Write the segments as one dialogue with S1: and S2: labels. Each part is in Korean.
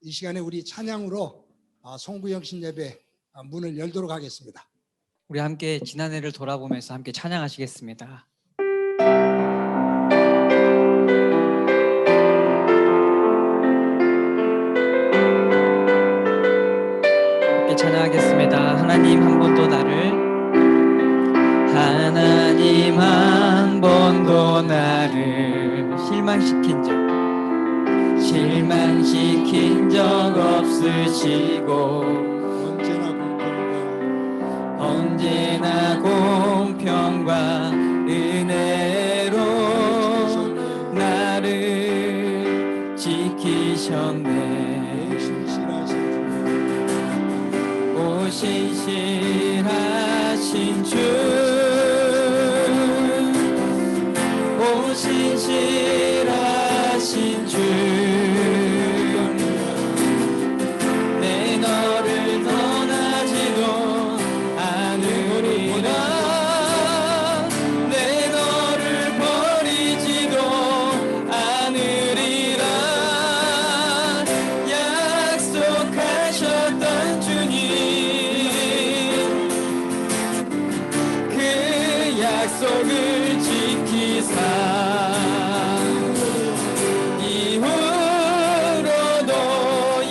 S1: 이 시간에 우리 찬양으로 송구영신 예배 문을 열도록 하겠습니다.
S2: 우리 함께 지난해를 돌아보면서 함께 찬양하시겠습니다. 함께 찬양하겠습니다. 하나님 한 번도 나를 실망시킨 적 없으시고 언제나 공평과 은혜로 나를 지키셨네. 오 신실하신 주, 오 신실하신 주, 내 너를 떠나지도 않으리라, 내 너를 버리지도 않으리라. 약속하셨던 주님, 그 약속을 지키사 이후로도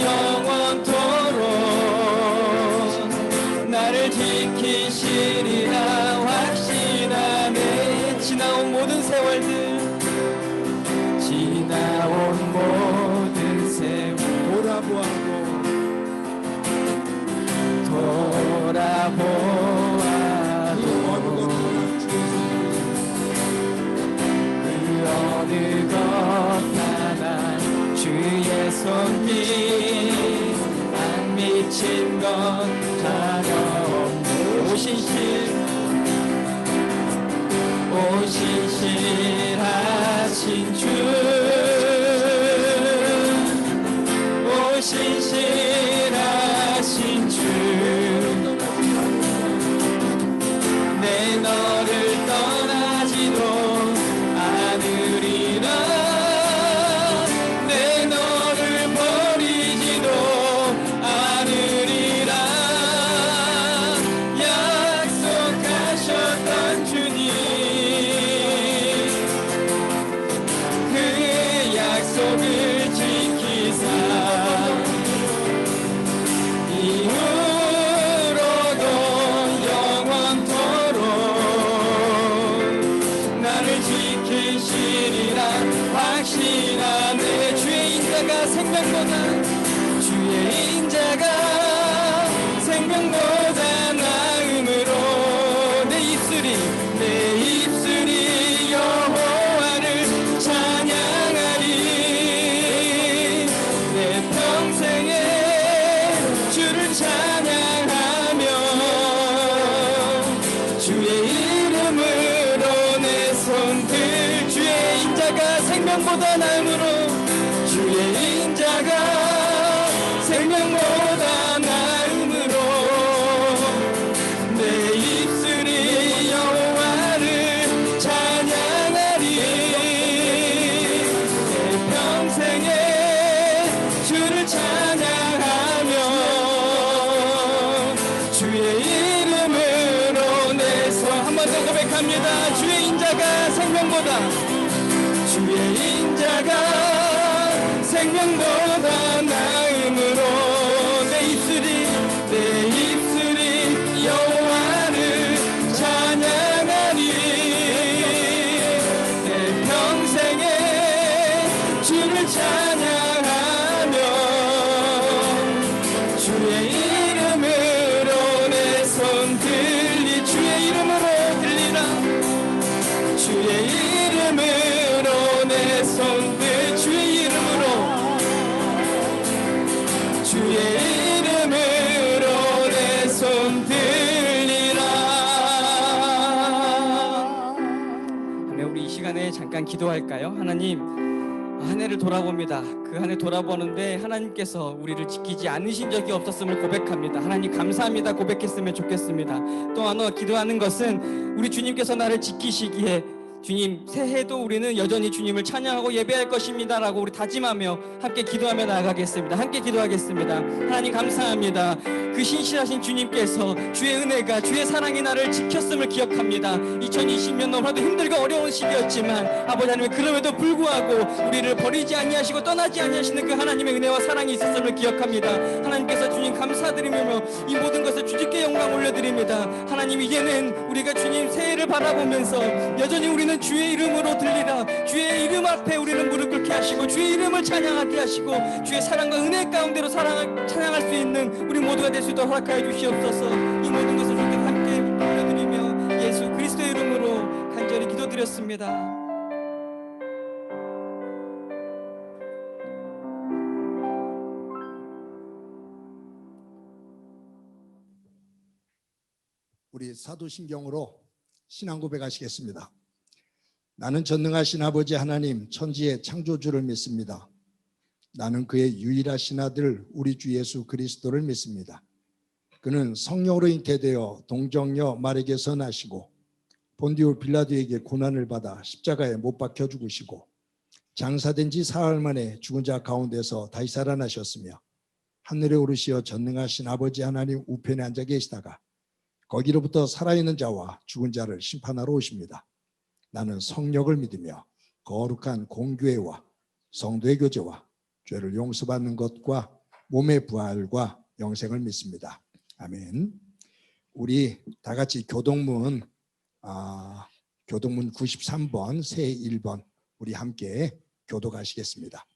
S2: 영원토록 나를 지키시리라 확신하네. 지나온 모든 세월 돌아보아도 그 어느 것 하나 주의 손길 안 미친 건 하나없네. 오 신실하신 주, 오 신실하신 주, 내 너를 떠나지도 않으리라, 내 너를 버리지도 않으리라. 약속하셨던 주님, 그 약속을 지키사 이후로도 영원토록 나를 지키시리라 확신하네. 주의 인자가 생명보다, 주의 인자가 생명보다 나음으로 내 입술이 여호와를 찬양하리. 내 평생에 주를 찬양하며 주의 이름으로 내 손들, 주의 인자가 생명보다 나음으로, 주의 인자가 생명보다 나음으로 내 입술이 여호와를 찬양하리. 내 평생에 주를 찬양하며 주의 이름으로 내 손 한 번 더 고백합니다. 주의 인자가 생명보다, 주의 인자가 생명보다 나음으로 내 입술이 여호와를 찬양하리. 내 평생에 주를 찬양하며 주의 이름으로 내 손 들리, 주의 이름으로 들리라, 주의 이름으로 내 손들, 주의 이름으로 내 손 들리라. 네, 우리 이 시간에 잠깐 기도할까요? 하나님, 한 해를 돌아봅니다. 그 한 해 돌아보는데 하나님께서 우리를 지키지 않으신 적이 없었음을 고백합니다. 하나님 감사합니다 고백했으면 좋겠습니다. 또 하나 기도하는 것은 우리 주님께서 나를 지키시기에 주님 새해도 우리는 여전히 주님을 찬양하고 예배할 것입니다라고 우리 다짐하며 함께 기도하며 나아가겠습니다. 함께 기도하겠습니다. 하나님 감사합니다. 그 신실하신 주님께서 주의 은혜가 주의 사랑이 나를 지켰음을 기억합니다. 2020년 너무나도 힘들고 어려운 시기였지만 아버지 하나님 그럼에도 불구하고 우리를 버리지 아니하시고 떠나지 아니하시는 그 하나님의 은혜와 사랑이 있었음을 기억합니다. 하나님께서 주님 감사드리며 이 모든 것을 주님께 영광 올려드립니다. 하나님 이제는 우리가 주님 새해를 바라보면서 여전히 우리는 주의 이름으로 들리라, 주의 이름 앞에 우리는 무릎 꿇게 하시고 주의 이름을 찬양하게 하시고 주의 사랑과 은혜 가운데로 찬양할 수 있는 우리 모두가 될 수 있도록 허락하여 주시옵소서. 이 모든 것을 주님께 함께 올려드리며 예수 그리스도의 이름으로 간절히 기도드렸습니다.
S1: 우리 사도신경으로 신앙 고백하시겠습니다. 나는 전능하신 아버지 하나님 천지의 창조주를 믿습니다. 나는 그의 유일하신 아들 우리 주 예수 그리스도를 믿습니다. 그는 성령으로 잉태되어 동정녀 마리아에게서 나시고 본디오 빌라도에게 고난을 받아 십자가에 못 박혀 죽으시고 장사된 지 사흘 만에 죽은 자 가운데서 다시 살아나셨으며 하늘에 오르시어 전능하신 아버지 하나님 우편에 앉아 계시다가 거기로부터 살아있는 자와 죽은 자를 심판하러 오십니다. 나는 성령을 믿으며 거룩한 공교회와 성도의 교제와 죄를 용서받는 것과 몸의 부활과 영생을 믿습니다. 아멘. 우리 다 같이 교동문 93번 새 1번 우리 함께 교독하시겠습니다.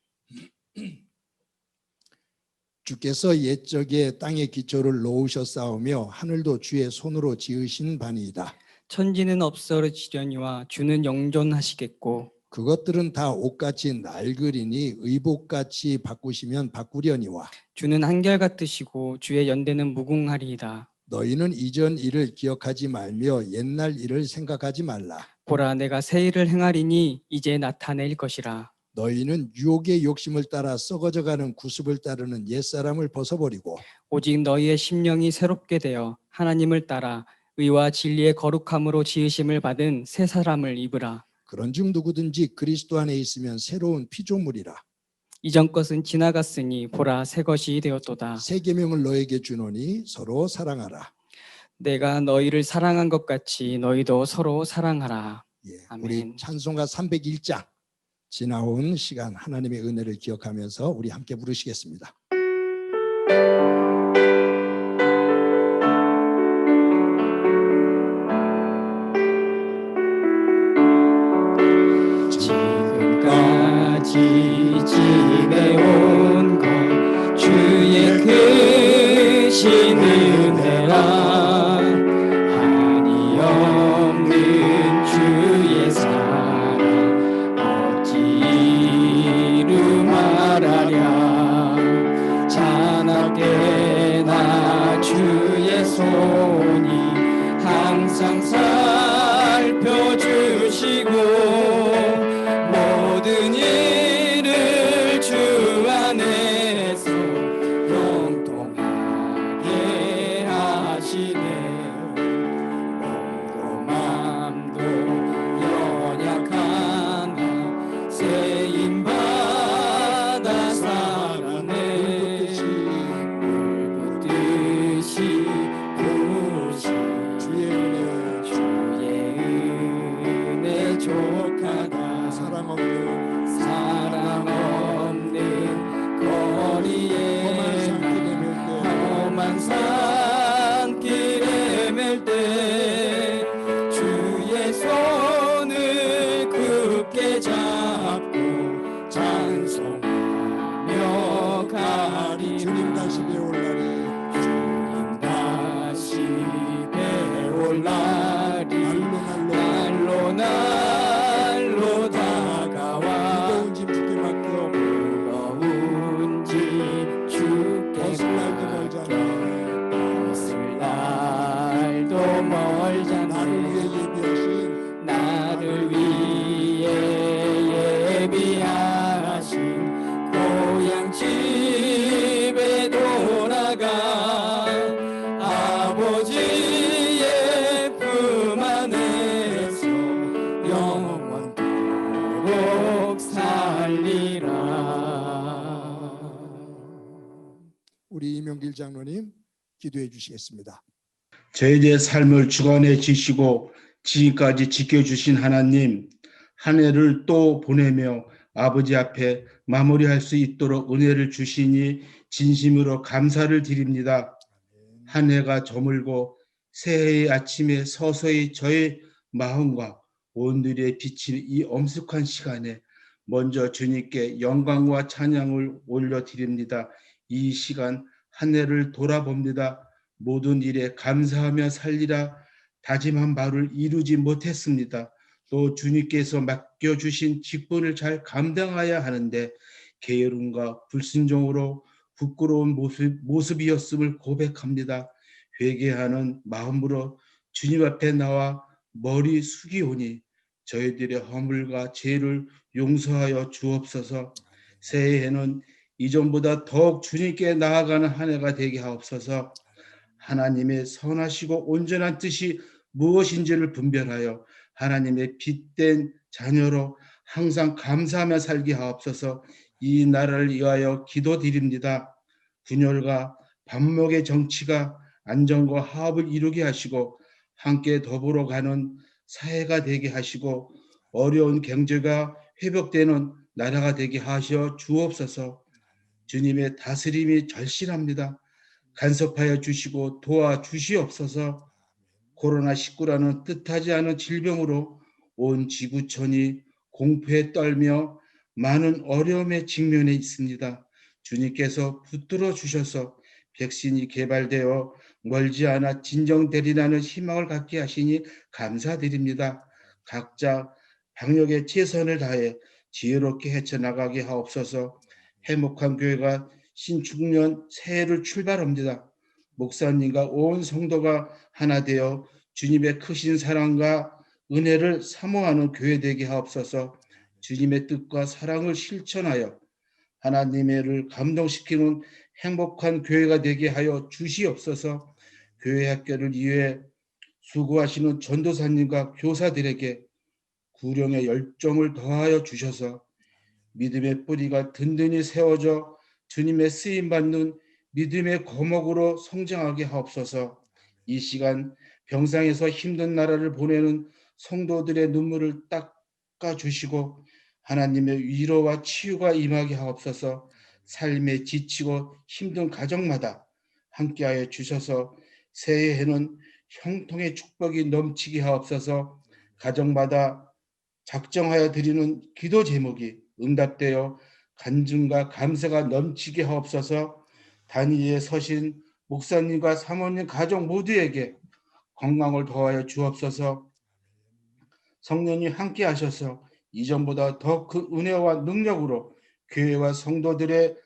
S1: 주께서 옛적에 땅의 기초를 놓으셨사오며 하늘도 주의 손으로 지으신 바니이다.
S2: 천지는 없어지려니와 주는 영존하시겠고
S1: 그것들은 다 옷같이 낡으리니 의복같이 바꾸시면 바꾸려니와
S2: 주는 한결같으시고 주의 연대는 무궁하리이다.
S1: 너희는 이전 일을 기억하지 말며 옛날 일을 생각하지 말라.
S2: 보라 내가 새 일을 행하리니 이제 나타낼 것이라.
S1: 너희는 유혹의 욕심을 따라 썩어져가는 구습을 따르는 옛사람을 벗어버리고
S2: 오직 너희의 심령이 새롭게 되어 하나님을 따라 의와 진리의 거룩함으로 지으심을 받은 새 사람을 입으라.
S1: 그런즉 누구든지 그리스도 안에 있으면 새로운 피조물이라.
S2: 이전 것은 지나갔으니 보라 새 것이 되었도다.
S1: 새 계명을 너에게 주노니 서로 사랑하라.
S2: 내가 너희를 사랑한 것 같이 너희도 서로 사랑하라.
S1: 예,
S2: 아멘.
S1: 우리 찬송가 301장 지나온 시간 하나님의 은혜를 기억하면서 우리 함께 부르시겠습니다.
S2: 지금까지 지내온 것 주의 크신 은혜라. 한이 없는 주의 사랑 어찌 이루 말하랴. 자나깨나 주의 손이 항상 살펴주시고 모든 일을 주 안에서 형통하게 하시네. 몸도 맘도 연약하나 세임받아 살아내. 물붓듯이 부으신 주의 은혜 족하다.
S1: 사랑 없는
S2: 거리에 험한 산길에 맬 때 주의 손을 굳게 잡고 찬송하며 가리.
S1: 주님 다시 배올라리.
S2: 주님 다시 배올 날이 날로 다가와.
S1: 무거운 짐 주께 맡겨
S2: 무거운 짐 주께
S1: 벗을 날도 멀잖아.
S2: 벗을 날도 멀잖아.
S1: 나를 위해
S2: 예비하신 고향 집에 돌아가 아버지의 품 안에서 영원히
S1: 우리 이명길 장로님 기도해 주시겠습니다.
S3: 저희들의 삶을 주관해 주시고 지금까지 지켜주신 하나님, 한 해를 또 보내며 아버지 앞에 마무리할 수 있도록 은혜를 주시니 진심으로 감사를 드립니다. 한 해가 저물고 새해의 아침에 서서히 저의 마음과 오늘에 비친 이 엄숙한 시간에 먼저 주님께 영광과 찬양을 올려드립니다. 이 시간 한 해를 돌아봅니다. 모든 일에 감사하며 살리라 다짐한 바를 이루지 못했습니다. 또 주님께서 맡겨주신 직분을 잘 감당해야 하는데 게으름과 불순종으로 부끄러운 모습이었음을 고백합니다. 회개하는 마음으로 주님 앞에 나와 머리 숙이오니 저희들의 허물과 죄를 용서하여 주옵소서. 새해에는 이전보다 더욱 주님께 나아가는 한 해가 되게 하옵소서. 하나님의 선하시고 온전한 뜻이 무엇인지를 분별하여 하나님의 빛된 자녀로 항상 감사하며 살게 하옵소서. 이 나라를 위하여 기도드립니다. 분열과 반목의 정치가 안정과 화합을 이루게 하시고 함께 더불어 가는 사회가 되게 하시고 어려운 경제가 회복되는 나라가 되게 하셔 주옵소서. 주님의 다스림이 절실합니다. 간섭하여 주시고 도와주시옵소서. 코로나19라는 뜻하지 않은 질병으로 온 지구촌이 공포에 떨며 많은 어려움에 직면해 있습니다. 주님께서 붙들어 주셔서 백신이 개발되어 멀지 않아 진정되리라는 희망을 갖게 하시니 감사드립니다. 각자 방역에 최선을 다해 지혜롭게 헤쳐나가게 하옵소서. 행복한 교회가 신축년 새해를 출발합니다. 목사님과 온 성도가 하나 되어 주님의 크신 사랑과 은혜를 사모하는 교회 되게 하옵소서. 주님의 뜻과 사랑을 실천하여 하나님의를 감동시키는 행복한 교회가 되게 하여 주시옵소서. 교회 학교를 위해 수고하시는 전도사님과 교사들에게 구령의 열정을 더하여 주셔서 믿음의 뿌리가 든든히 세워져 주님의 쓰임받는 믿음의 거목으로 성장하게 하옵소서. 이 시간 병상에서 힘든 나라를 보내는 성도들의 눈물을 닦아주시고 하나님의 위로와 치유가 임하게 하옵소서. 삶에 지치고 힘든 가정마다 함께하여 주셔서 새해에는 형통의 축복이 넘치게 하옵소서. 가정마다 작정하여 드리는 기도 제목이 응답되어 간증과 감사가 넘치게 하옵소서. 단위에 서신 목사님과 사모님 가족 모두에게 건강을 더하여 주옵소서. 성령이 함께 하셔서 이전보다 더 큰 은혜와 능력으로 교회와 성도들의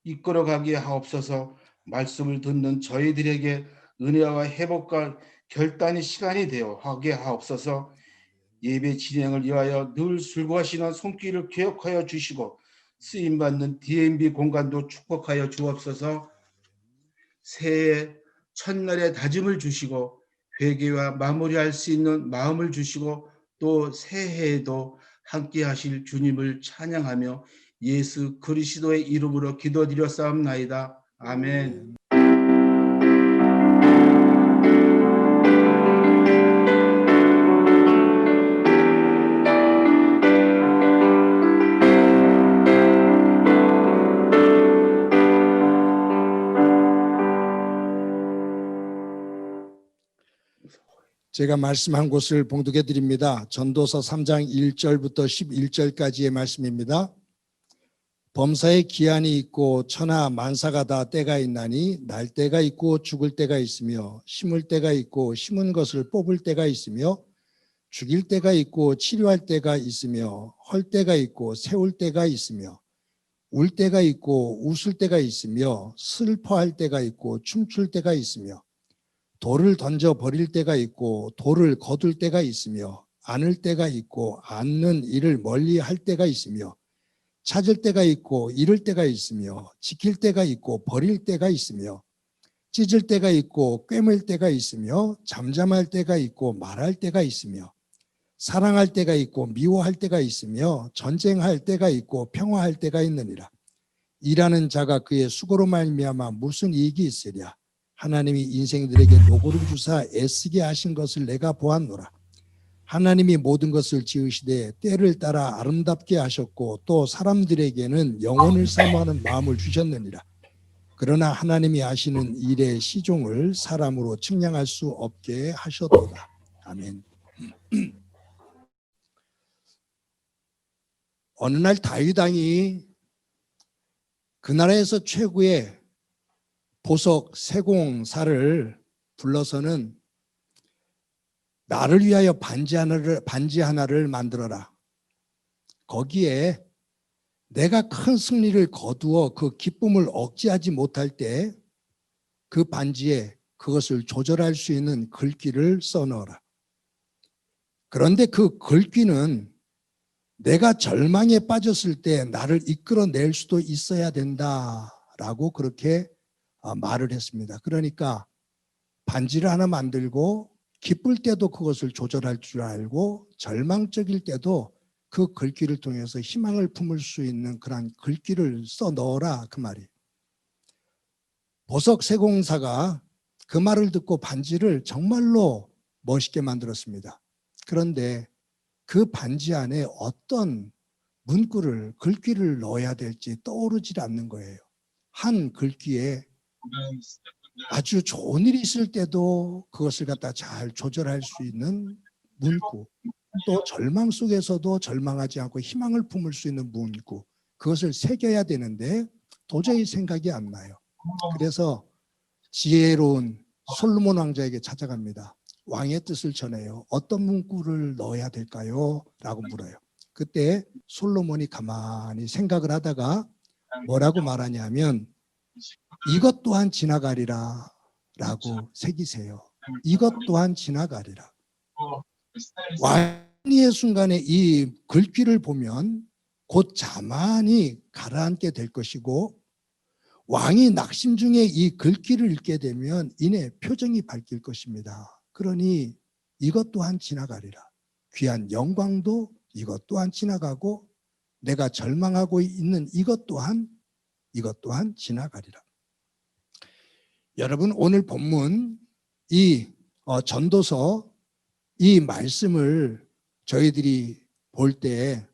S3: 이끌어가게 하옵소서. 말씀을 듣는 저희들에게 은혜와 회복과 결단의 시간이 되어 하게 하옵소서. 예배 진행을 위하여 늘 수고하시는 손길을 기억하여 주시고 쓰임받는 DMB 공간도 축복하여 주옵소서. 새해 첫날에 다짐을 주시고 회개와 마무리할 수 있는 마음을 주시고 또 새해에도 함께 하실 주님을 찬양하며 예수 그리스도의 이름으로 기도드렸사옵나이다. 아멘.
S1: 제가 말씀한 곳을 봉독해 드립니다. 전도서 3장 1절부터 11절까지의 말씀입니다. 범사에 기한이 있고 천하 만사가 다 때가 있나니 날 때가 있고 죽을 때가 있으며 심을 때가 있고 심은 것을 뽑을 때가 있으며 죽일 때가 있고 치료할 때가 있으며 헐 때가 있고 세울 때가 있으며 울 때가 있고 웃을 때가 있으며 슬퍼할 때가 있고 춤출 때가 있으며 돌을 던져 버릴 때가 있고 돌을 거둘 때가 있으며 안을 때가 있고 안는 일을 멀리 할 때가 있으며 찾을 때가 있고 잃을 때가 있으며 지킬 때가 있고 버릴 때가 있으며 찢을 때가 있고 꿰맬 때가 있으며 잠잠할 때가 있고 말할 때가 있으며 사랑할 때가 있고 미워할 때가 있으며 전쟁할 때가 있고 평화할 때가 있느니라. 일하는 자가 그의 수고로 말미암아 무슨 이익이 있으랴. 하나님이 인생들에게 노고를 주사 애쓰게 하신 것을 내가 보았노라. 하나님이 모든 것을 지으시되 때를 따라 아름답게 하셨고 또 사람들에게는 영혼을 사모하는 마음을 주셨느니라. 그러나 하나님이 하시는 일의 시종을 사람으로 측량할 수 없게 하셨도다. 아멘. 어느 날 다윗 왕이 그 나라에서 최고의 보석 세공사를 불러서는 나를 위하여 반지 하나를 만들어라. 거기에 내가 큰 승리를 거두어 그 기쁨을 억제하지 못할 때 그 반지에 그것을 조절할 수 있는 글귀를 써넣어라. 그런데 그 글귀는 내가 절망에 빠졌을 때 나를 이끌어낼 수도 있어야 된다라고 그렇게 말을 했습니다. 그러니까 반지를 하나 만들고 기쁠 때도 그것을 조절할 줄 알고 절망적일 때도 그 글귀를 통해서 희망을 품을 수 있는 그런 글귀를 써 넣어라 그 말이에요. 보석 세공사가 그 말을 듣고 반지를 정말로 멋있게 만들었습니다. 그런데 그 반지 안에 어떤 문구를 글귀를 넣어야 될지 떠오르질 않는 거예요. 한 글귀에 아주 좋은 일이 있을 때도 그것을 갖다 잘 조절할 수 있는 문구, 또 절망 속에서도 절망하지 않고 희망을 품을 수 있는 문구, 그것을 새겨야 되는데 도저히 생각이 안 나요. 그래서 지혜로운 솔로몬 왕자에게 찾아갑니다. 왕의 뜻을 전해요. 어떤 문구를 넣어야 될까요? 라고 물어요. 그때 솔로몬이 가만히 생각을 하다가 뭐라고 말하냐면 이것 또한 지나가리라 라고 새기세요. 이것 또한 지나가리라. 왕의 순간에 이 글귀를 보면 곧 자만이 가라앉게 될 것이고 왕이 낙심 중에 이 글귀를 읽게 되면 이내 표정이 바뀔 것입니다. 그러니 이것 또한 지나가리라. 귀한 영광도 이것 또한 지나가고 내가 절망하고 있는 이것 또한 지나가리라. 여러분 오늘 본문 이 전도서 이 말씀을 저희들이 볼 때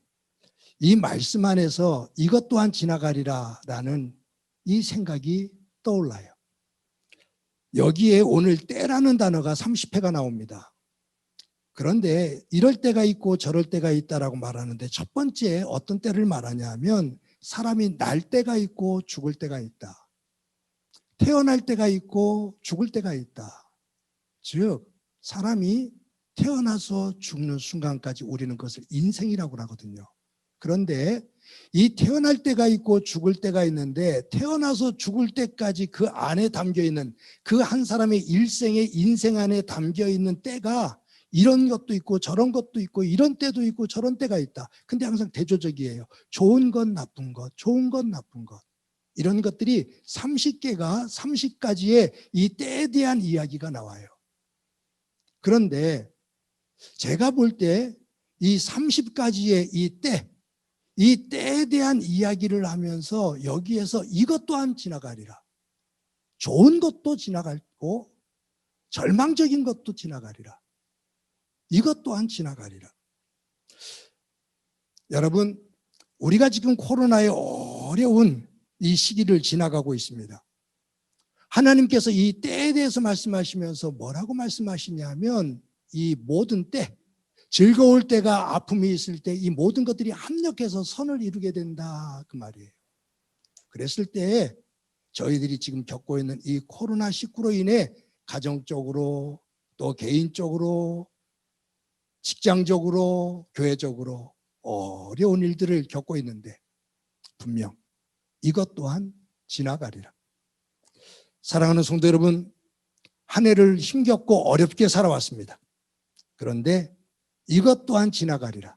S1: 이 말씀 안에서 이것 또한 지나가리라 라는 이 생각이 떠올라요. 여기에 오늘 때라는 단어가 30회가 나옵니다. 그런데 이럴 때가 있고 저럴 때가 있다라고 말하는데 첫 번째 어떤 때를 말하냐면 사람이 날 때가 있고 죽을 때가 있다. 태어날 때가 있고 죽을 때가 있다. 즉 사람이 태어나서 죽는 순간까지 우리는 그것을 인생이라고 하거든요. 그런데 이 태어날 때가 있고 죽을 때가 있는데 태어나서 죽을 때까지 그 안에 담겨있는 그 한 사람의 일생의 인생 안에 담겨있는 때가 이런 것도 있고 저런 것도 있고 이런 때도 있고 저런 때가 있다. 근데 항상 대조적이에요. 좋은 것 나쁜 것, 좋은 것 나쁜 것. 이런 것들이 30개가 30가지의 이 때에 대한 이야기가 나와요. 그런데 제가 볼 때 이 30가지의 이 때에 대한 이야기를 하면서 여기에서 이것 또한 지나가리라. 좋은 것도 지나가고 절망적인 것도 지나가리라. 이것 또한 지나가리라. 여러분, 우리가 지금 코로나의 어려운 이 시기를 지나가고 있습니다. 하나님께서 이 때에 대해서 말씀하시면서 뭐라고 말씀하시냐면 이 모든 때, 즐거울 때가 아픔이 있을 때 이 모든 것들이 합력해서 선을 이루게 된다 그 말이에요. 그랬을 때 저희들이 지금 겪고 있는 이 코로나19로 인해 가정적으로 또 개인적으로 직장적으로 교회적으로 어려운 일들을 겪고 있는데 분명 이것 또한 지나가리라. 사랑하는 성도 여러분, 한 해를 힘겹고 어렵게 살아왔습니다. 그런데 이것 또한 지나가리라.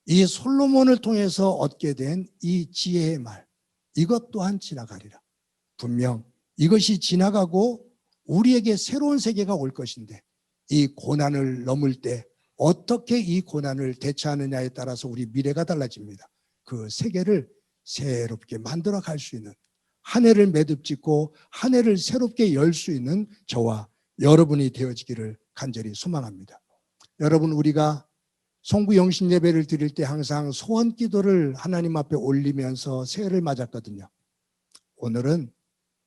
S1: 이 솔로몬을 통해서 얻게 된 이 지혜의 말, 이것 또한 지나가리라. 분명 이것이 지나가고 우리에게 새로운 세계가 올 것인데 이 고난을 넘을 때 어떻게 이 고난을 대처하느냐에 따라서 우리 미래가 달라집니다. 그 세계를 새롭게 만들어 갈 수 있는, 한 해를 매듭짓고 한 해를 새롭게 열 수 있는 저와 여러분이 되어지기를 간절히 소망합니다. 여러분, 우리가 성구 영신 예배를 드릴 때 항상 소원 기도를 하나님 앞에 올리면서 새해를 맞았거든요. 오늘은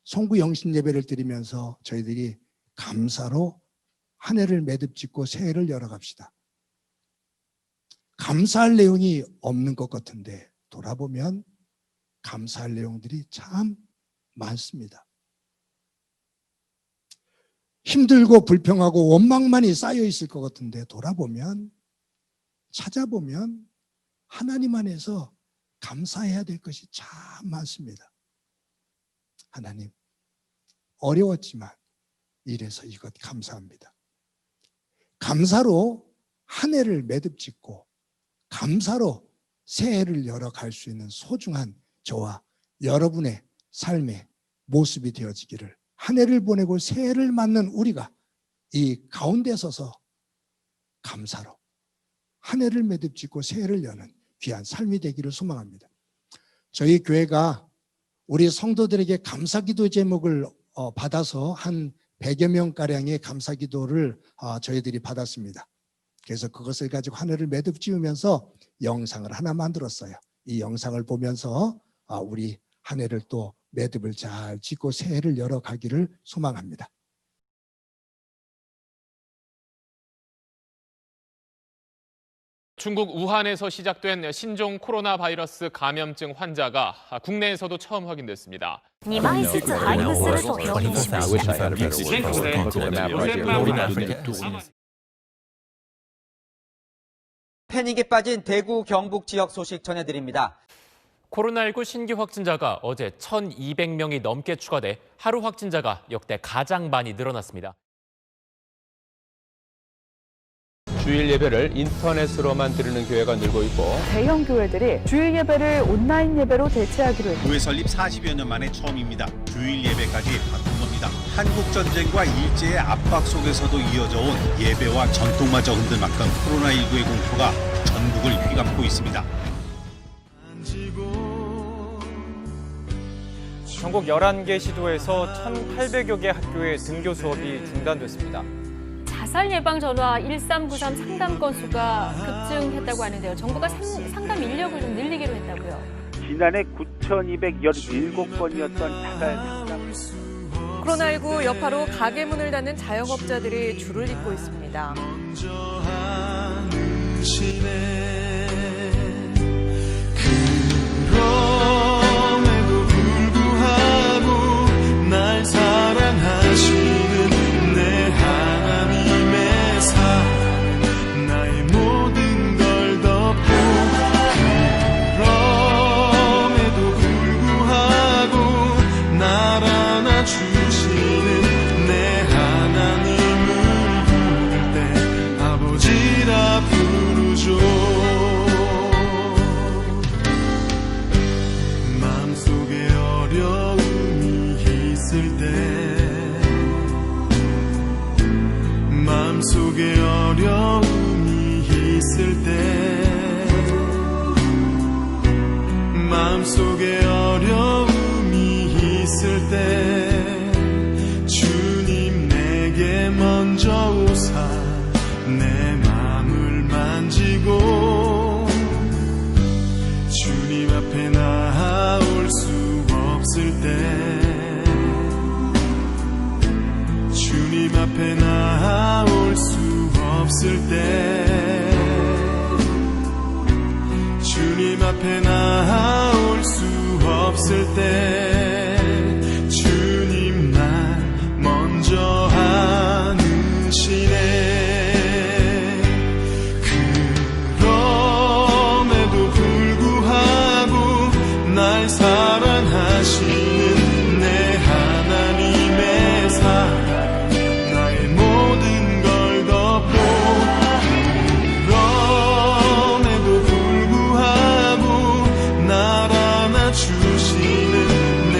S1: 성구 영신 예배를 드리면서 저희들이 감사로 한 해를 매듭짓고 새해를 열어갑시다. 감사할 내용이 없는 것 같은데 돌아보면 감사할 내용들이 참 많습니다. 힘들고 불평하고 원망만이 쌓여 있을 것 같은데 돌아보면, 찾아보면 하나님 안에서 감사해야 될 것이 참 많습니다. 하나님, 어려웠지만 이래서 이것 감사합니다. 감사로 한 해를 매듭짓고 감사로 새해를 열어갈 수 있는 소중한 저와 여러분의 삶의 모습이 되어지기를, 한 해를 보내고 새해를 맞는 우리가 이 가운데 서서 감사로 한 해를 매듭짓고 새해를 여는 귀한 삶이 되기를 소망합니다. 저희 교회가 우리 성도들에게 감사기도 제목을 받아서 한 100여 명가량의 감사기도를 저희들이 받았습니다. 그래서 그것을 가지고 한 해를 매듭지으면서 영상을 하나 만들었어요. 이 영상을 보면서 우리 한 해를 또 매듭을 잘 짓고 새해를 열어가기를 소망합니다.
S4: 중국 우한에서 시작된 신종 코로나 바이러스 감염증 환자가 국내에서도 처음 확인됐습니다.
S5: 패닉에 빠진 대구 경북 지역 소식 전해드립니다.
S4: 코로나19 신규 확진자가 어제 1,200명이 넘게 추가돼 하루 확진자가 역대 가장 많이 늘어났습니다.
S6: 주일 예배를 인터넷으로만 드리는 교회가 늘고 있고,
S7: 대형 교회들이 주일 예배를 온라인 예배로 대체하기로 했습니다.
S8: 교회 설립 40여 년 만에 처음입니다. 주일 예배까지 바꾼 겁니다. 한국 전쟁과 일제의 압박 속에서도 이어져 온 예배와 전통마저 흔들 만큼 코로나19의 공포가 전국을 휘감고 있습니다.
S9: 전국 11개 시도에서 1,800여 개 학교의 등교 수업이 중단됐습니다.
S10: 자살 예방 전화 1393 상담 건수가 급증했다고 하는데요. 정부가 상담 인력을 좀 늘리기로 했다고요.
S11: 지난해 9,217건이었던 자살 상담.
S7: 코로나19 여파로 가게 문을 닫는 자영업자들이 줄을 잇고 있습니다.
S12: 그럼에도 불구하고 날 사랑하시는 내 하나님의 사랑, 나의 모든 걸 덮고, 그럼에도 불구하고 날 안아주시는 내 하나님을 부를 때 아버지라 부르죠. 마음속에 어려움이 있을 때, 마음속에 어려움이 있을 때, 마음속에 어려움이 있을 때 주님 내게 먼저 오사 내 마음을 만지고, 주님 앞에 나올 수 없을 때, 주님 앞에 나올 수 없을 때, 주님 앞에 나올 수 없을 때 주님 날 먼저 안으시네. 그럼에도 불구하고 날 사랑하시는 내 하나님의 사랑, 나의 모든 걸 덮고, 그럼에도 불구하고 날 안아주시는 내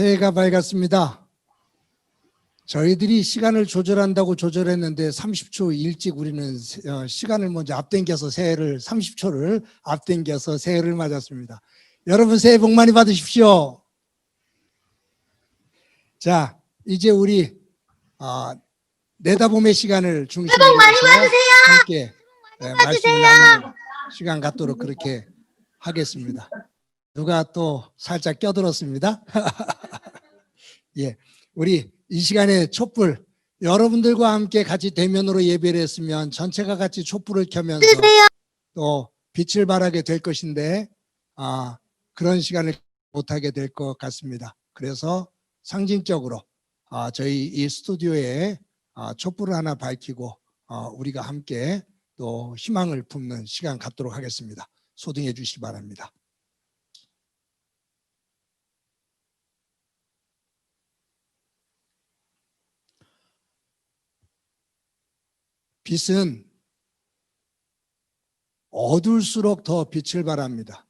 S1: 새해가 밝았습니다. 저희들이 시간을 조절한다고 조절했는데 30초 일찍 우리는 시간을 먼저 앞당겨서 새해를 30초를 앞당겨서 새해를 맞았습니다. 여러분 새해 복 많이 받으십시오. 자, 이제 우리 내다봄의 시간을 중심으로 해서 함께 말씀을 나누는 시간 갖도록 그렇게 하겠습니다. 누가 또 살짝 껴들었습니다. 예, 우리 이 시간에 촛불 여러분들과 함께 같이 대면으로 예배를 했으면 전체가 같이 촛불을 켜면서 또 빛을 발하게 될 것인데 그런 시간을 못하게 될 것 같습니다. 그래서 상징적으로 저희 이 스튜디오에 촛불을 하나 밝히고 우리가 함께 또 희망을 품는 시간 갖도록 하겠습니다. 소등해 주시기 바랍니다. 빛은 어두울수록 더 빛을 발합니다.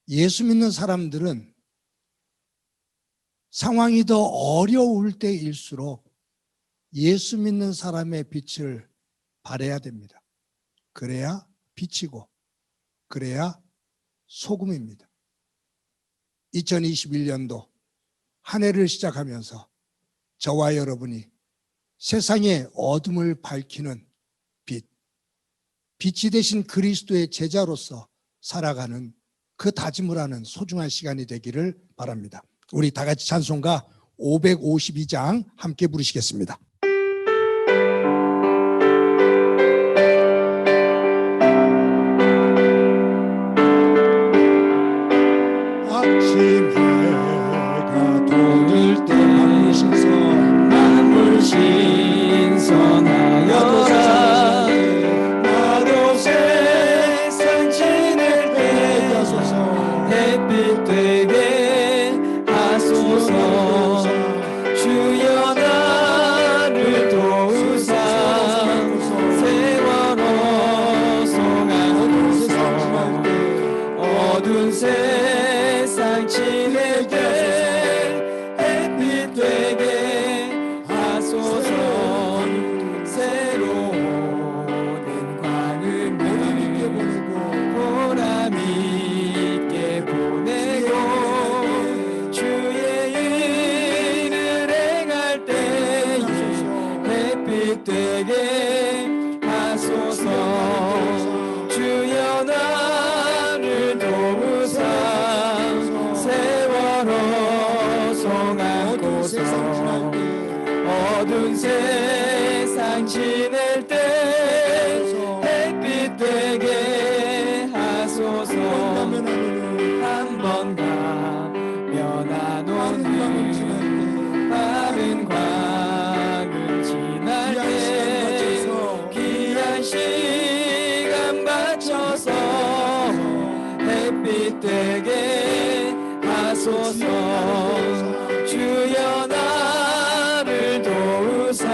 S1: 예수 믿는 사람들은 상황이 더 어려울 때일수록 예수 믿는 사람의 빛을 발해야 됩니다. 그래야 빛이고 그래야 소금입니다. 2021년도 한 해를 시작하면서 저와 여러분이 세상의 어둠을 밝히는 빛이 되신 그리스도의 제자로서 살아가는 그 다짐을 하는 소중한 시간이 되기를 바랍니다. 우리 다 같이 찬송가 552장 함께 부르시겠습니다. 아침 해가 돋을 때 만물 신선하여라 나도 세상 지낼 때 햇빛 되게 하소서 주여 나를 도우사 세월호 송하소서 어두운 세상 지낼 때 햇빛 되게 하소서 새로운 광음을 보람 있게 보내고 주의 일을 행할 때 햇빛 되게 하소서 주여 나를 도우사 세월호 송하소서 어두운 세상 지낼 때 햇빛 되게 하소서 한 번 가면 안 오는 밤은 광을 지날 때 귀한 시간 바쳐서 햇빛 되게 하소서 주여 나를 도우사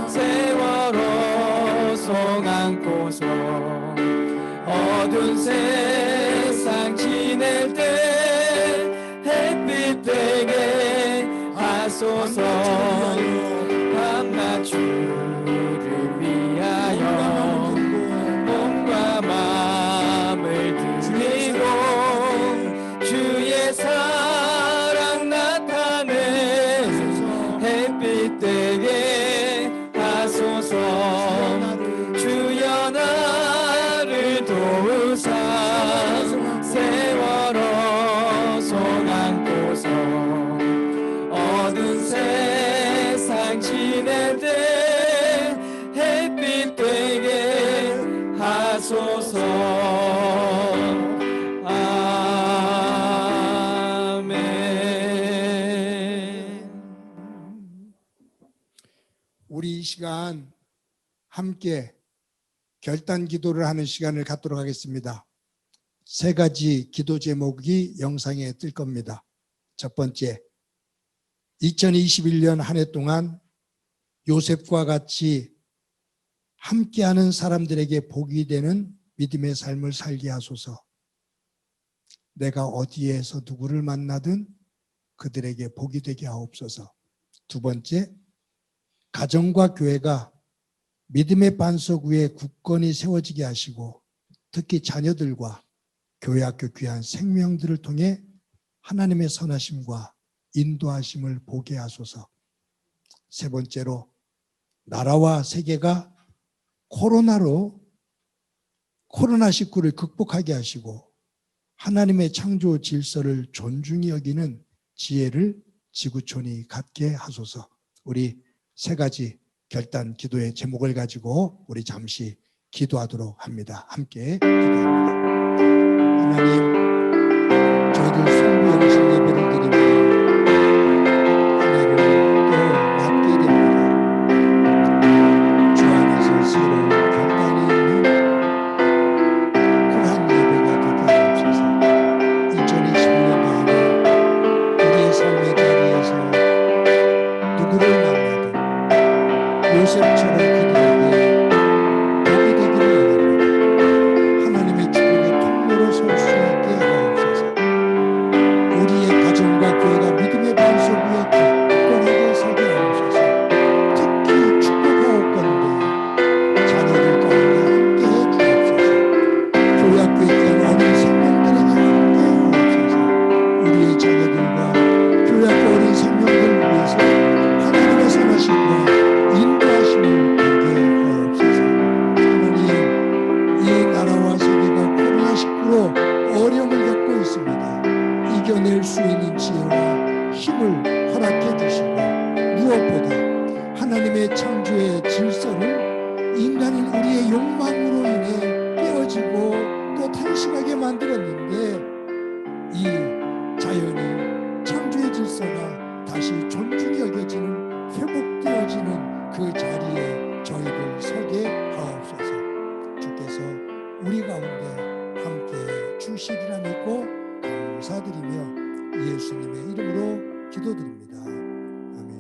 S1: 세월호 송안고서 어두운 세상 지낼 때 햇빛 되게 하소서 밤낮 주를 위하여 몸과 마음을 드리고 주의 사랑 나타내 햇빛 되게 하소서 주여 나를 도우사 세월호 송안고서 어두운 세상 지낼 때 햇빛 되게 하소서 아멘. 우리 이 시간 함께 결단 기도를 하는 시간을 갖도록 하겠습니다. 세 가지 기도 제목이 영상에 뜰 겁니다. 첫 번째, 2021년 한 해 동안 요셉과 같이 함께하는 사람들에게 복이 되는 믿음의 삶을 살게 하소서. 내가 어디에서 누구를 만나든 그들에게 복이 되게 하옵소서. 두 번째, 가정과 교회가 믿음의 반석 위에 굳건히 세워지게 하시고 특히 자녀들과 교회학교 귀한 생명들을 통해 하나님의 선하심과 인도하심을 보게 하소서. 세 번째로, 나라와 세계가 코로나19를 극복하게 하시고 하나님의 창조 질서를 존중히 여기는 지혜를 지구촌이 갖게 하소서. 우리 세 가지 결단 기도의 제목을 가지고 우리 잠시 기도하도록 합니다. 함께 기도합니다. 하나님, 저희들 성부 영신 예배를 드리며 한 해를 또 맞게 됩니다. 주 안에서 새로운 결단이 있는 그러한 예배가 되게 하옵소서. 2021년도 한 해 우리의 삶의 자리에서 누구를 만나든 요셉처럼 그들에게 복이 되기를 원합니다. 하나님의 축복의 통로로 설 수 있게 하옵소서. 우리의 가정과 교회가 믿음의 반석 위에 굳건하게 서게 하옵소서. 특히 축복하옵건대 자녀들 가운데 함께해 주옵소서. 교회학교에 있는 어린 생명들에게 함께 하옵소서. 우리의 자녀들과 교회학교 어린 생명들을 위해서 하나님의 선하심과 인도하심을 보게 하옵소서. 하나님, 이 나라와 세계가 코로나19로 어려움을 겪고 있습니다. 이겨낼 수 있는 지혜와 힘을 허락해 주시고 무엇보다 하나님의 창조의 질서를 인간인 우리의 욕망으로 인해 깨어지고 또 탄식하게 만들었는데 이 자연이 창조의 질서가 다시 존중이 여겨지는 회복되어지는 그 자리에 저희들 서게 하옵소서. 주께서 우리 가운데 함께 주시리라 믿고 감사드리며 예수님의 이름으로 기도드립니다. 아멘.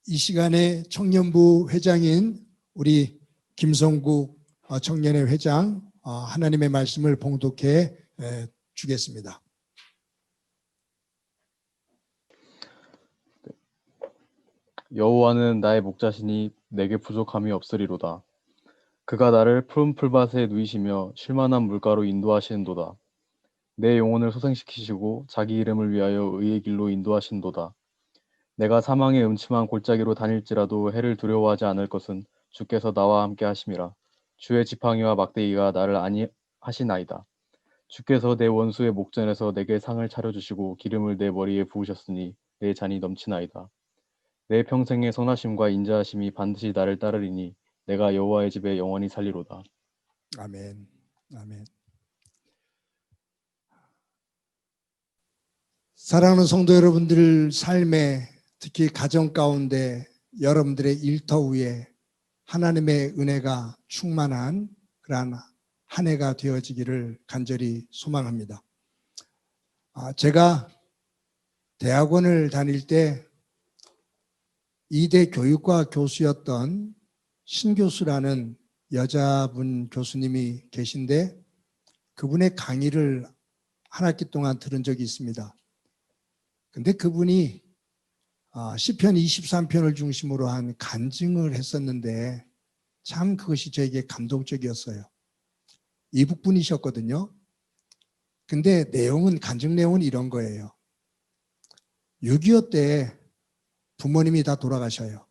S1: 이 시간에 청년부 회장인 우리 김성국 청년회 회장 하나님의 말씀을 봉독해 주겠습니다.
S13: 여호와는 나의 목자시니 내게 부족함이 없으리로다. 그가 나를 푸른 풀밭에 누이시며 쉴만한 물가로 인도하시는도다. 내 영혼을 소생시키시고 자기 이름을 위하여 의의 길로 인도하신도다. 내가 사망의 음침한 골짜기로 다닐지라도 해를 두려워하지 않을 것은 주께서 나와 함께 하심이라. 주의 지팡이와 막대기가 나를 안위하시나이다. 주께서 내 원수의 목전에서 내게 상을 차려주시고 기름을 내 머리에 부으셨으니 내 잔이 넘치나이다. 내 평생의 선하심과 인자하심이 반드시 나를 따르리니 내가 여호와의 집에 영원히 살리로다.
S1: 아멘. 아멘. 사랑하는 성도 여러분들 삶에 특히 가정 가운데 여러분들의 일터 위에 하나님의 은혜가 충만한 그러한 한 해가 되어지기를 간절히 소망합니다. 제가 대학원을 다닐 때 이대 교육과 교수였던 신 교수라는 여자분 교수님이 계신데 그분의 강의를 한 학기 동안 들은 적이 있습니다. 근데 그분이 시편 23편을 중심으로 한 간증을 했었는데 참 그것이 저에게 감동적이었어요. 이북분이셨거든요. 근데 간증 내용은 이런 거예요. 6.25 때 부모님이 다 돌아가셔요.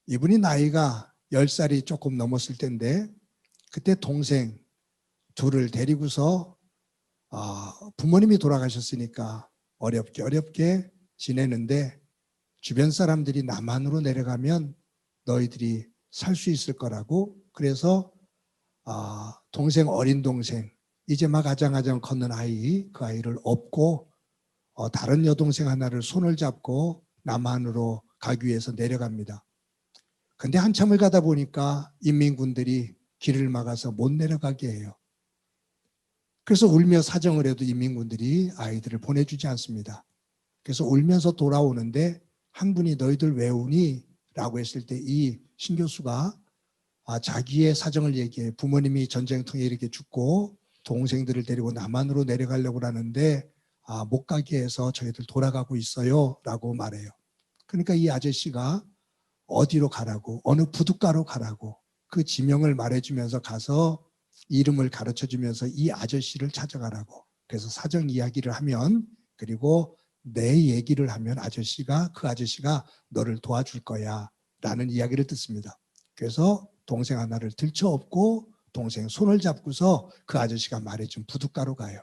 S1: 이분이 나이가 10살이 조금 넘었을 때인데 그때 동생 둘을 데리고서 부모님이 돌아가셨으니까 어렵게 지내는데 주변 사람들이 남한으로 내려가면 너희들이 살 수 있을 거라고 그래서 동생 어린 동생 이제 막 아장아장 걷는 아이 그 아이를 업고 다른 여동생 하나를 손을 잡고 남한으로 가기 위해서 내려갑니다. 근데 한참을 가다 보니까 인민군들이 길을 막아서 못 내려가게 해요. 그래서 울며 사정을 해도 인민군들이 아이들을 보내주지 않습니다. 그래서 울면서 돌아오는데 한 분이 너희들 왜 우니? 라고 했을 때 이 신교수가 자기의 사정을 얘기해. 부모님이 전쟁통에 이렇게 죽고 동생들을 데리고 남한으로 내려가려고 하는데 못 가게 해서 저희들 돌아가고 있어요 라고 말해요. 그러니까 이 아저씨가 어디로 가라고, 어느 부둣가로 가라고 그 지명을 말해주면서 가서 이름을 가르쳐주면서 이 아저씨를 찾아가라고. 그래서 사정 이야기를 하면, 그리고 내 얘기를 하면 그 아저씨가 너를 도와줄 거야 라는 이야기를 듣습니다. 그래서 동생 하나를 들쳐업고 동생 손을 잡고서 그 아저씨가 말해준 부둣가로 가요.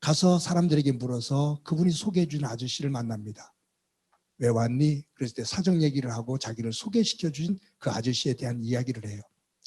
S1: 가서 사람들에게 물어서 그분이 소개해준 아저씨를 만납니다. 왜 왔니? 그랬을 때 사정 얘기를 하고 자기를 소개시켜준 그 아저씨에 대한 이야기를 해요.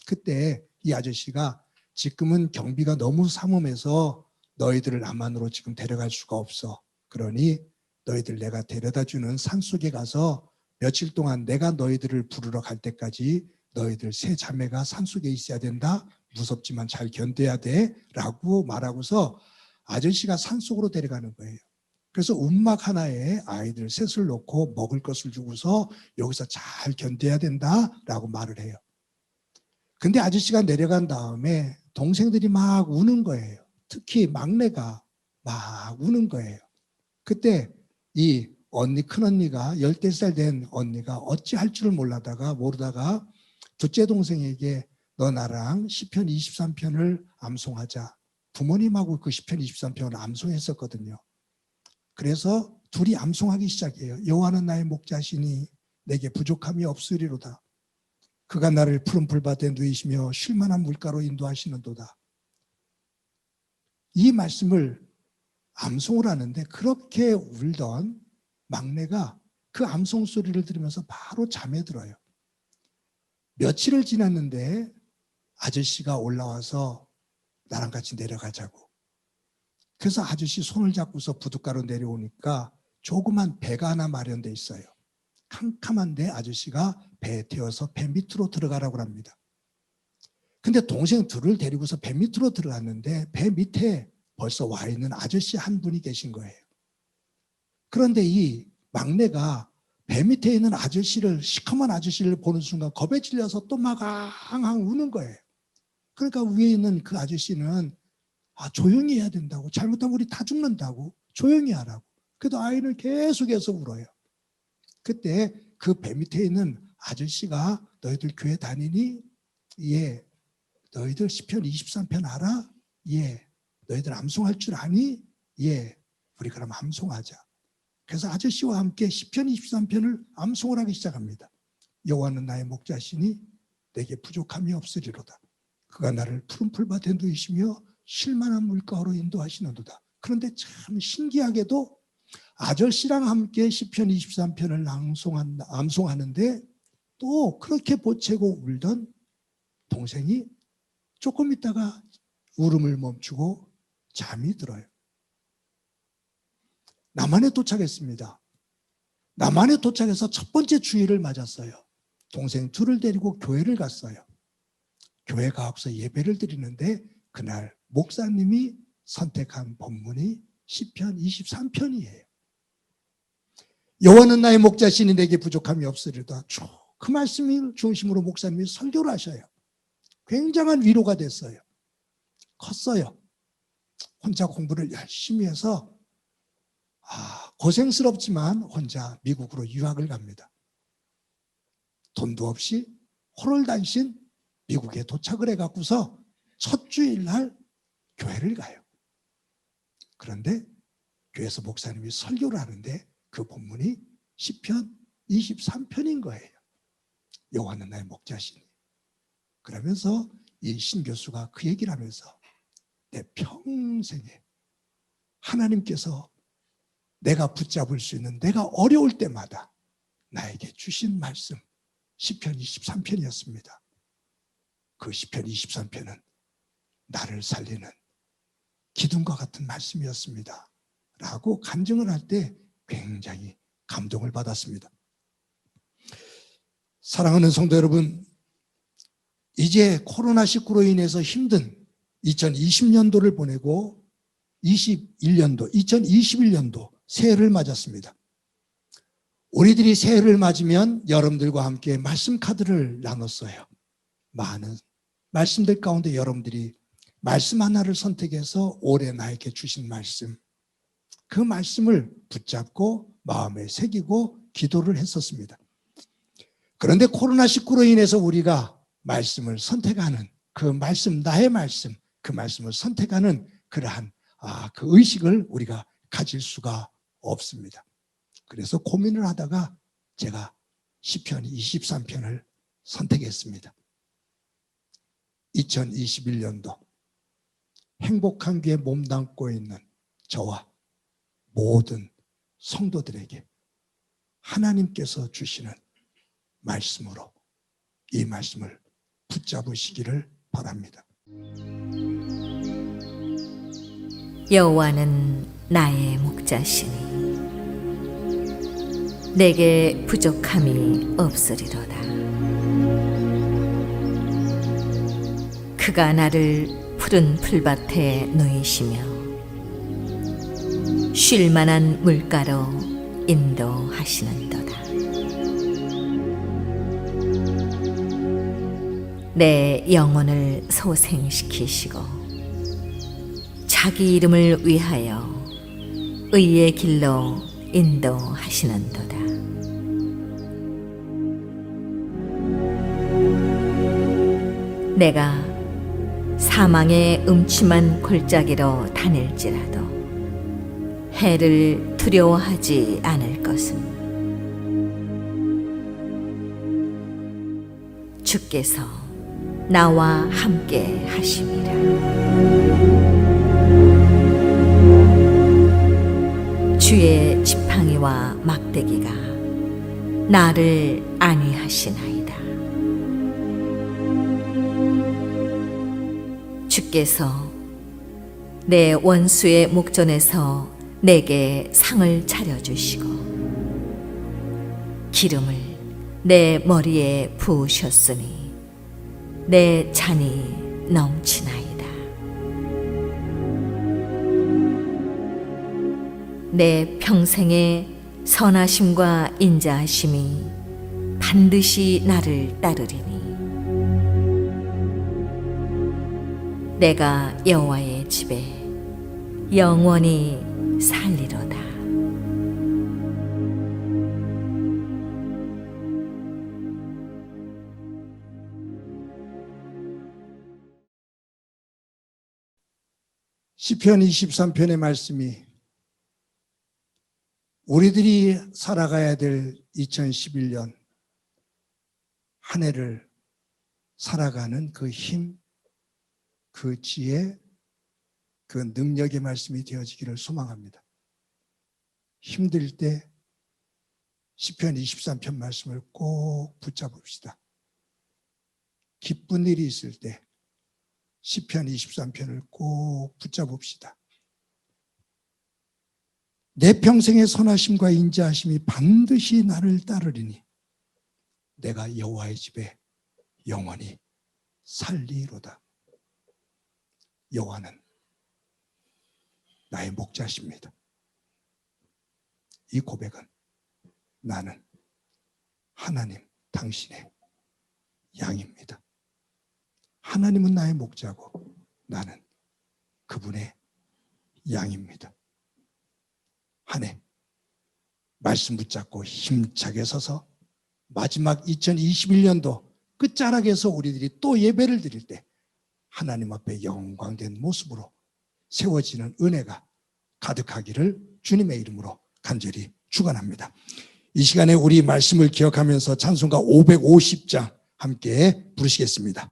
S1: 그때 이 아저씨가 지금은 경비가 너무 삼엄해서 너희들을 남한으로 지금 데려갈 수가 없어. 그러니 너희들 내가 데려다주는 산속에 가서 며칠 동안 내가 너희들을 부르러 갈 때까지 너희들 세 자매가 산속에 있어야 된다. 무섭지만 잘 견뎌야 돼. 라고 말하고서 아저씨가 산속으로 데려가는 거예요. 그래서 움막 하나에 아이들 셋을 놓고 먹을 것을 주고서 여기서 잘 견뎌야 된다. 라고 말을 해요. 근데 아저씨가 내려간 다음에 동생들이 막 우는 거예요. 특히 막내가 막 우는 거예요. 그때 이 언니, 큰언니가 13살 된 언니가 어찌할 줄을 모르다가 둘째 동생에게 너 나랑 시편 23편을 암송하자. 부모님하고 그 시편 23편을 암송했었거든요. 그래서 둘이 암송하기 시작해요. 여호와는 나의 목자시니 내게 부족함이 없으리로다. 그가 나를 푸른 풀밭에 누이시며 쉴 만한 물가로 인도하시는도다. 이 말씀을 암송을 하는데 그렇게 울던 막내가 그 암송 소리를 들으면서 바로 잠에 들어요. 며칠을 지났는데 아저씨가 올라와서 나랑 같이 내려가자고. 그래서 아저씨 손을 잡고서 부둣가로 내려오니까 조그만 배가 하나 마련돼 있어요. 캄캄한데 아저씨가 배에 태워서 배 밑으로 들어가라고 합니다. 근데 동생 둘을 데리고서 배 밑으로 들어갔는데 배 밑에 벌써 와 있는 아저씨 한 분이 계신 거예요. 그런데 이 막내가 배 밑에 있는 시커먼 아저씨를 보는 순간 겁에 질려서 또 막 앙앙 우는 거예요. 그러니까 위에 있는 그 아저씨는 조용히 해야 된다고, 잘못하면 우리 다 죽는다고, 조용히 하라고. 그래도 아이는 계속해서 울어요. 그때 그 배 밑에 있는 아저씨가 너희들 교회 다니니? 예. 너희들 시편 23편 알아? 예. 너희들 암송할 줄 아니? 예. 우리 그럼 암송하자. 그래서 아저씨와 함께 시편 23편을 암송을 하기 시작합니다. 여호와는 나의 목자시니 내게 부족함이 없으리로다. 그가 나를 푸른 풀밭에 누이시며 쉴 만한 물가로 인도하시는도다. 그런데 참 신기하게도 아저씨랑 함께 시편 23편을 암송하는데 또 그렇게 보채고 울던 동생이 조금 있다가 울음을 멈추고 잠이 들어요. 남한에 도착했습니다. 남한에 도착해서 첫 번째 주일을 맞았어요. 동생 둘을 데리고 교회를 갔어요. 교회 가서 예배를 드리는데 그날 목사님이 선택한 본문이 시편 23편이에요. 여호와는 나의 목자시니 내게 부족함이 없으리로다. 그 말씀을 중심으로 목사님이 설교를 하셔요. 굉장한 위로가 됐어요. 컸어요. 혼자 공부를 열심히 해서 고생스럽지만 혼자 미국으로 유학을 갑니다. 돈도 없이 홀홀단신 미국에 도착을 해갖고서 첫 주일날 교회를 가요. 그런데 교회에서 목사님이 설교를 하는데 그 본문이 시편 23편인 거예요. 여호와는 나의 목자시니. 그러면서 이 신 교수가 그 얘기를 하면서 내 평생에 하나님께서 내가 붙잡을 수 있는, 내가 어려울 때마다 나에게 주신 말씀 시편 23편이었습니다. 그 시편 23편은 나를 살리는 기둥과 같은 말씀이었습니다. 라고 간증을 할 때 굉장히 감동을 받았습니다. 사랑하는 성도 여러분, 이제 코로나19로 인해서 힘든 2020년도를 보내고 2021년도 새해를 맞았습니다. 우리들이 새해를 맞으면 여러분들과 함께 말씀 카드를 나눴어요. 많은 말씀들 가운데 여러분들이 말씀 하나를 선택해서 올해 나에게 주신 말씀, 그 말씀을 붙잡고 마음에 새기고 기도를 했었습니다. 그런데 코로나19로 인해서 우리가 말씀을 선택하는 그 말씀, 나의 말씀, 그 말씀을 선택하는 그러한 그 의식을 우리가 가질 수가 없습니다. 그래서 고민을 하다가 제가 시편 23편을 선택했습니다. 2021년도 행복한 귀에 몸담고 있는 저와 모든 성도들에게 하나님께서 주시는 말씀으로 이 말씀을 붙잡으시기를 바랍니다.
S14: 여호와는 나의 목자시니 내게 부족함이 없으리로다. 그가 나를 푸른 풀밭에 누이시며 쉴 만한 물가로 인도하시는도다. 내 영혼을 소생시키시고 자기 이름을 위하여 의의 길로 인도하시는도다. 내가 사망의 음침한 골짜기로 다닐지라도 해를 두려워하지 않을 것은 주께서 나와 함께 하심이라. 주의 지팡이와 막대기가 나를 안위하시나이다. 주께서 내 원수의 목전에서 내게 상을 차려주시고 기름을 내 머리에 부으셨으니 내 잔이 넘치나이다. 내 평생의 선하심과 인자하심이 반드시 나를 따르리니 내가 여호와의 집에 영원히 살리로다.
S1: 시편 23편의 말씀이 우리들이 살아가야 될 2011년 한 해를 살아가는 그 힘, 그 지혜, 그 능력의 말씀이 되어지기를 소망합니다. 힘들 때 시편 23편 말씀을 꼭 붙잡읍시다. 기쁜 일이 있을 때 시편 23편을 꼭 붙잡읍시다. 내 평생의 선하심과 인자하심이 반드시 나를 따르리니 내가 여호와의 집에 영원히 살리로다. 여호와는 나의 목자십니다. 이 고백은 나는 하나님 당신의 양입니다. 하나님은 나의 목자고 나는 그분의 양입니다. 한 해 말씀 붙잡고 힘차게 서서 마지막 2021년도 끝자락에서 우리들이 또 예배를 드릴 때 하나님 앞에 영광된 모습으로 세워지는 은혜가 가득하기를 주님의 이름으로 간절히 축원합니다. 이 시간에 우리 말씀을 기억하면서 찬송가 550장 함께 부르시겠습니다.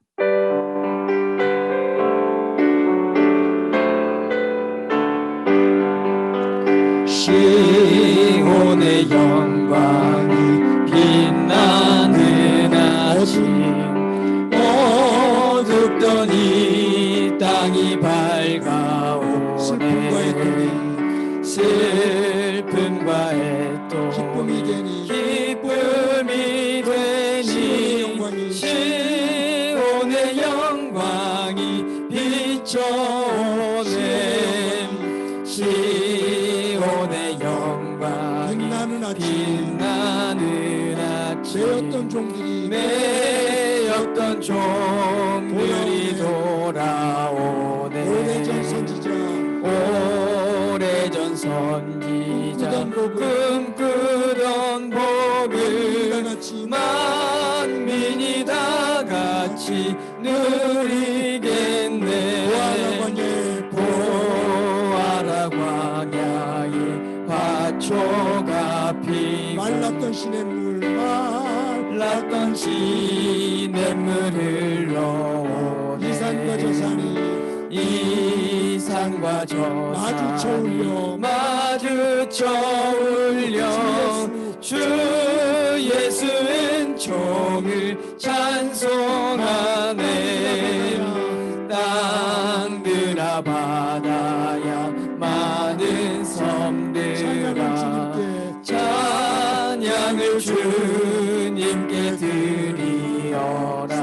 S2: 시온의 영광이 빛나는 아침 어둡던 이 땅이 밝아오네 슬픔과 애도 기쁨이 되니 시온의 영광이 비춰오네 시온의 영광이 빛나는 아침
S1: 매였던 종들이
S2: 매였던 종들이 돌아오네.
S1: 오래전 선지자
S2: 오래전 선지자 꿈꾸던 복을 만민이 다 같이 누리겠네. 보아라 광야에 화초가 피고
S1: 말랐던 시냇물
S2: 말랐던 시냇물 흘러오네.
S1: 이 산과 저 산이
S2: 이 산과 저 마주쳐 울려 주 예수는 종을 찬송하네. 땅들아 바다야 많은 섬들아 찬양을 주님께 드리어라.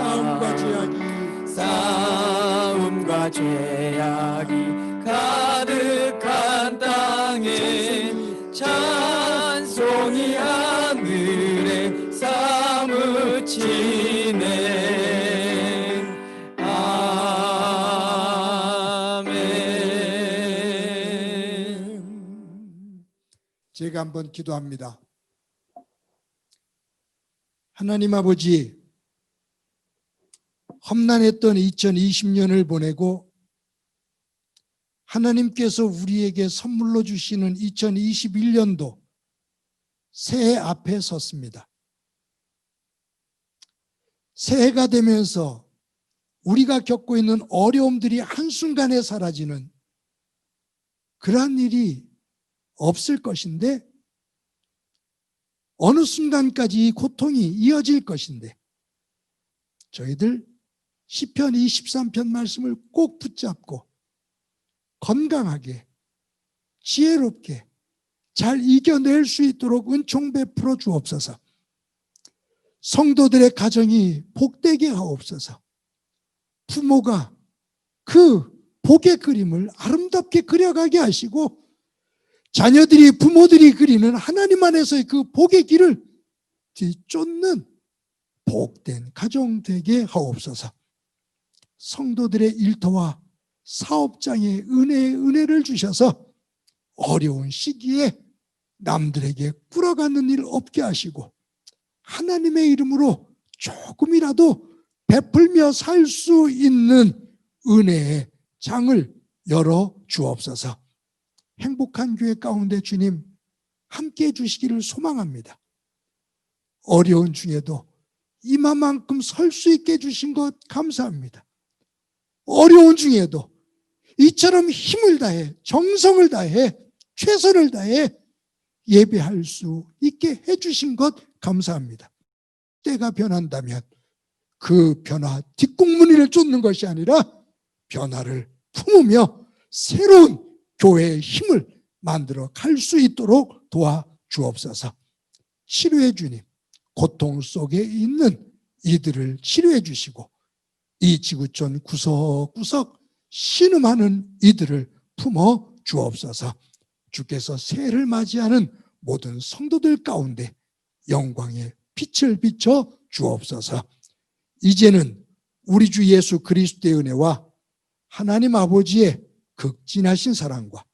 S2: 싸움과 죄악이 가득한 땅에 찬송이 하늘에 사무치네. 아멘.
S1: 제가 한번 기도합니다. 하나님 아버지, 험난했던 2020년을 보내고 하나님께서 우리에게 선물로 주시는 2021년도 새해 앞에 섰습니다. 새해가 되면서 우리가 겪고 있는 어려움들이 한순간에 사라지는 그러한 일이 없을 것인데 어느 순간까지 이 고통이 이어질 것인데 저희들 시편 23편 말씀을 꼭 붙잡고 건강하게 지혜롭게 잘 이겨낼 수 있도록 은총 베풀어 주옵소서. 성도들의 가정이 복되게 하옵소서. 부모가 그 복의 그림을 아름답게 그려가게 하시고 자녀들이 부모들이 그리는 하나님 안에서의 그 복의 길을 뒤쫓는 복된 가정 되게 하옵소서. 성도들의 일터와 사업장에 은혜를 주셔서 어려운 시기에 남들에게 꿇어가는 일 없게 하시고 하나님의 이름으로 조금이라도 베풀며 살 수 있는 은혜의 장을 열어 주옵소서. 행복한 교회 가운데 주님 함께 해주시기를 소망합니다. 어려운 중에도 이마만큼 설 수 있게 해주신 것 감사합니다. 어려운 중에도 이처럼 힘을 다해 정성을 다해 최선을 다해 예배할 수 있게 해주신 것 감사합니다. 때가 변한다면 그 변화 뒷공무니를 쫓는 것이 아니라 변화를 품으며 새로운 교회의 힘을 만들어 갈 수 있도록 도와주옵소서. 치료해 주님, 고통 속에 있는 이들을 치료해 주시고 이 지구촌 구석구석 신음하는 이들을 품어 주옵소서. 주께서 새해를 맞이하는 모든 성도들 가운데 영광의 빛을 비춰 주옵소서. 이제는 우리 주 예수 그리스도의 은혜와 하나님 아버지의 극진하신 사랑과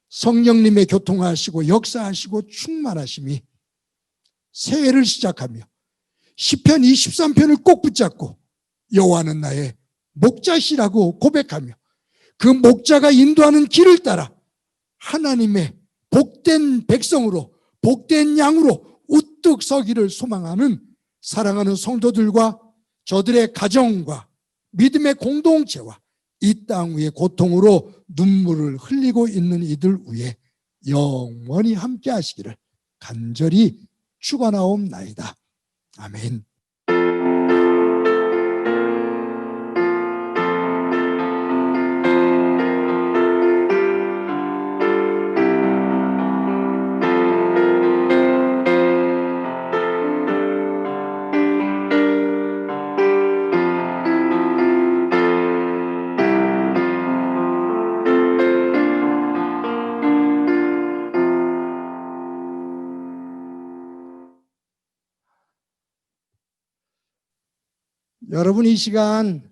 S1: 성령님의 교통하시고 역사하시고 충만하심이 새해를 시작하며 시편 23편을 꼭 붙잡고 여호와는 나의 목자시라고 고백하며 그 목자가 인도하는 길을 따라 하나님의 복된 백성으로 복된 양으로 우뚝 서기를 소망하는 사랑하는 성도들과 저들의 가정과 믿음의 공동체와 이 땅 위에 고통으로 눈물을 흘리고 있는 이들 위에 영원히 함께 하시기를 간절히 축원하옵나이다. 아멘. 여러분 이 시간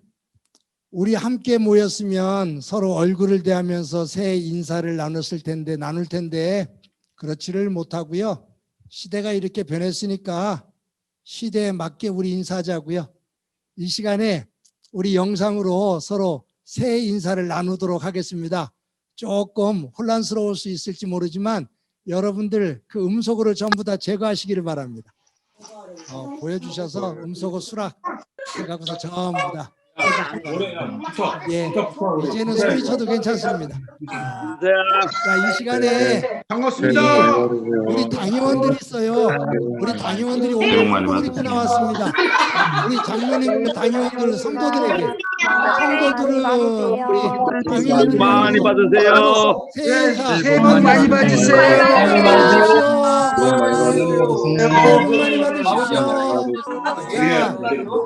S1: 우리 함께 모였으면 서로 얼굴을 대하면서 새해 인사를 나눌 텐데 그렇지를 못하고요. 시대가 이렇게 변했으니까 시대에 맞게 우리 인사하자고요. 이 시간에 우리 영상으로 서로 새해 인사를 나누도록 하겠습니다. 조금 혼란스러울 수 있을지 모르지만 여러분들 그 음속어를 전부 다 제거하시기를 바랍니다. 보여주셔서 음속어 수락 해갖고서 전부 다. 예, 이제는 소리쳐도 괜찮습니다. 자, 이 시간에
S3: 반갑습니다.
S1: 우리 당의원들이 있어요. 우리 당의원들이 오늘 한복을 입고 나왔습니다. 우리 장로님 당의원들 성도들에게 성도들은 우리 당의원들
S11: 많이 받으세요.
S1: 새해 복 많이 받으세요. 많이 받으십시오. 자,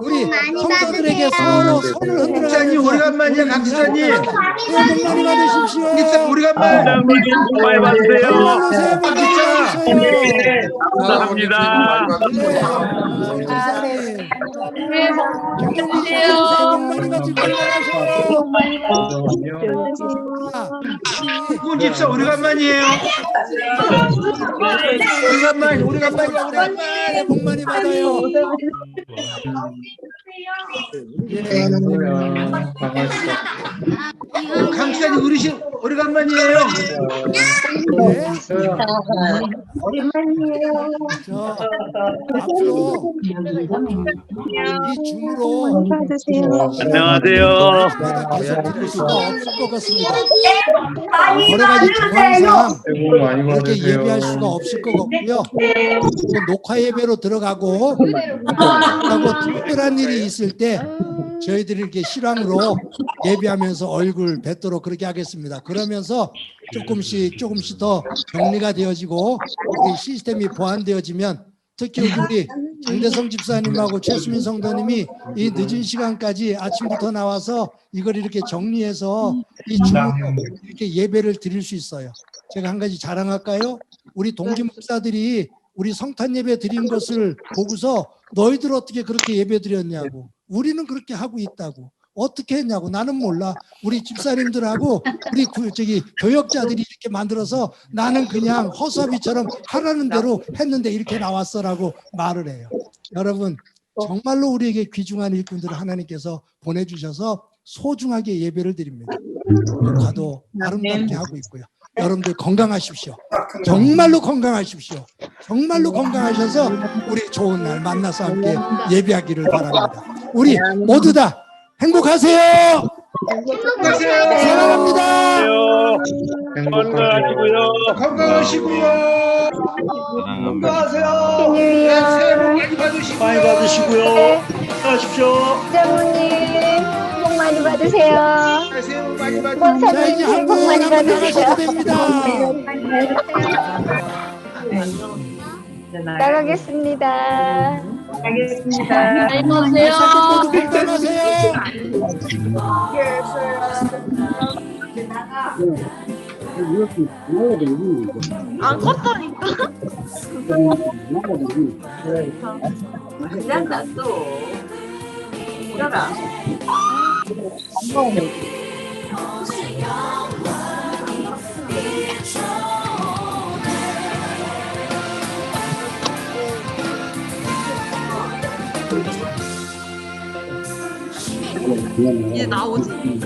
S1: 우리 성도들에게 서로 손을 흔들어 가면서
S3: 오래간만이야, 강 지사님.
S1: 새해 복 많이 받으십시오.
S3: 오래간만.
S11: 복 많이 받으세요.
S1: 새해 복 많이 받으세요.
S11: 감사합니다.
S1: 우리 지사님. 김종민 지사님 새해 복 많이 받으시고 건강하셔요.
S3: 군 집사 오래간만이에요. 오래간만이야.
S1: 새해 복 많이 받아요.
S3: 강 지사님 어르신 오래간만이에요.
S1: 저 앞으로 이 줌으로
S11: 안녕하세요.
S1: 계속 드릴 수가 없을 것 같습니다. 여러 가지 정황상 이렇게 예배할 수가 없을 것 같고요. 녹화 예배로 들어가고 특별한 일이 있을 때 저희들이 이렇게 실황으로 예배하면서 얼굴 뵙도록 그렇게 하겠습니다. 그러면서 조금씩 더 격리가 되어지고 이 시스템이 보완되어지면 특히 우리 장대성 집사님하고 최수민 성도님이 이 늦은 시간까지 아침부터 나와서 이걸 이렇게 정리해서 이 줌으로 이렇게 예배를 드릴 수 있어요. 제가 한 가지 자랑할까요? 우리 동기 목사들이 우리 성탄 예배 드린 것을 보고서 너희들 어떻게 그렇게 예배 드렸냐고. 우리는 그렇게 하고 있다고. 어떻게 했냐고. 나는 몰라. 우리 집사님들하고 우리 교역자들이 이렇게 만들어서 나는 그냥 허수아비처럼 하라는 대로 했는데 이렇게 나왔어라고 말을 해요. 여러분 정말로 우리에게 귀중한 일꾼들을 하나님께서 보내주셔서 소중하게 예배를 드립니다. 녹화도 아름답게 하고 있고요. 여러분들 건강하십시오. 정말로 건강하십시오. 정말로 건강하셔서 우리 좋은 날 만나서 함께 예배하기를 바랍니다. 우리 모두 다 행복하세요. 사랑합니다.
S3: 건강하시고요.
S11: 건강하세요.
S3: 새해 복 많이 받으시고요.
S11: 많이 받으시고요. 건강하십시오.
S15: 장모님 복 많이 받으세요.
S3: 새해 복 많이 받으시고요.
S1: 자, 이제 한 분 나가셔도 됩니다.
S15: 나가겠습니다.
S1: 모두 건강하세요.
S15: 안 껐다니까. 그냥 놔둬. 일어나. 이제 나오지.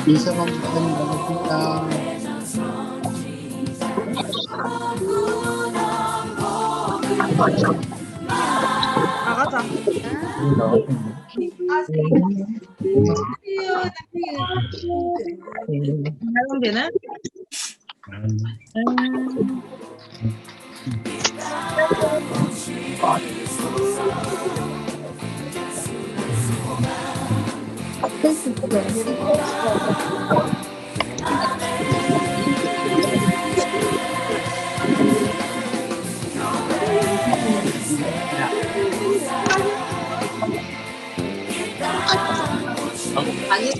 S3: 이상한 부탁을 받았습니다.
S15: 나가자. 나가면 아니